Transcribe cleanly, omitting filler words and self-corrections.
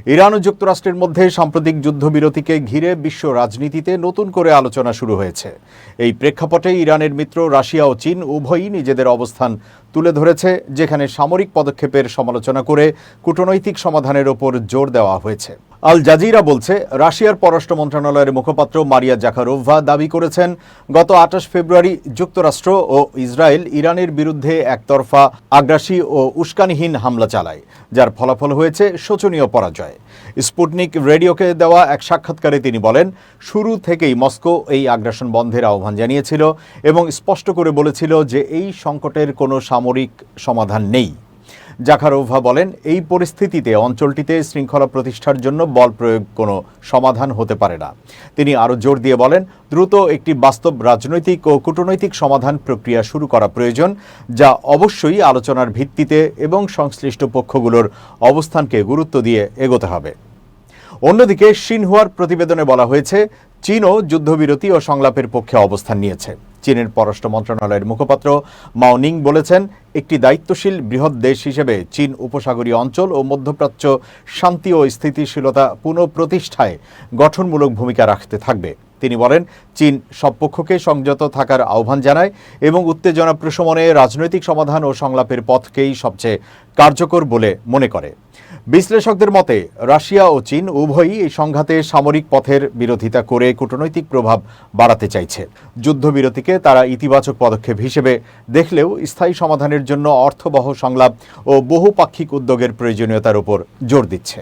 Iran ও যুক্তরাষ্ট্রের মধ্যে সাম্প্রতিক যুদ্ধবিরতিকে ঘিরে বিশ্ব রাজনীতিতে নতুন করে আলোচনা শুরু হয়েছে। এই প্রেক্ষাপটে ইরানের মিত্র রাশিয়া ও চীন উভয়ই নিজেদের অবস্থান তুলে ধরেছে, যেখানে সামরিক পদক্ষেপের সমালোচনা করে কূটনৈতিক সমাধানের ওপর জোর দেওয়া হয়েছে। আল জাজিরা বলছে, রাশিয়ার পররাষ্ট্র মন্ত্রণালয়ের মুখপাত্র মারিয়া জাখারোভা দাবি করেছেন, গত 28 ফেব্রুয়ারি যুক্তরাষ্ট্র ও ইসরায়েল ইরানের বিরুদ্ধে একতরফা আগ্রাসী ও উস্কানিহীন হামলা চালায়, যার ফলাফল হয়েছে শোচনীয় পরাজয়। স্পুটনিক রেডিওকে দেওয়া এক সাক্ষাৎকারে তিনি বলেন, শুরু থেকেই মস্কো এই আগ্রাসন বন্ধের আহ্বান জানিয়েছিল এবং স্পষ্ট করে বলেছিল যে এই সংকটের কোনো সামরিক সমাধান নেই। জাখারোভা বলেন, এই পরিস্থিতিতে অঞ্চলটিতে শৃঙ্খলা প্রতিষ্ঠার জন্য বল প্রয়োগ কোনো সমাধান হতে পারে না। তিনি আরও জোর দিয়ে বলেন, দ্রুত একটি বাস্তব রাজনৈতিক ও কূটনৈতিক সমাধান প্রক্রিয়া শুরু করা প্রয়োজন, যা অবশ্যই আলোচনার ভিত্তিতে এবং সংশ্লিষ্ট পক্ষগুলোর অবস্থানকে গুরুত্ব দিয়ে এগোতে হবে। অন্যদিকে সিনহুয়ার প্রতিবেদনে বলা হয়েছে, চীনও যুদ্ধবিরতি ও সংলাপের পক্ষে অবস্থান নিয়েছে। চীনের পররাষ্ট্র মন্ত্রণালয়ের মুখপাত্র মাও নিং বলেছেন, একটি দায়িত্বশীল বৃহৎ দেশ হিসেবে চীন উপসাগরীয় অঞ্চল ও মধ্যপ্রাচ্য শান্তি ও স্থিতিশীলতা পুনঃপ্রতিষ্ঠায় গঠনমূলক ভূমিকা রাখতে থাকবে। তিনি বলেন, চীন সব পক্ষকে সংযত থাকার আহ্বান জানায় এবং উত্তেজনা প্রশমনে রাজনৈতিক সমাধান ও সংলাপের পথকেই সবচেয়ে কার্যকর বলে মনে করে। বিশ্লেষকদের মতে, রাশিয়া ও চীন উভয়ই এই সংঘাতে সামরিক পথের বিরোধিতা করে কূটনৈতিক প্রভাব বাড়াতে চাইছে। যুদ্ধবিরতিকে তারা ইতিবাচক পদক্ষেপ হিসেবে দেখলেও স্থায়ী সমাধানের জন্য অর্থবহ সংলাপ ও বহুপাক্ষিক উদ্যোগের প্রয়োজনীয়তার উপর জোর দিচ্ছে।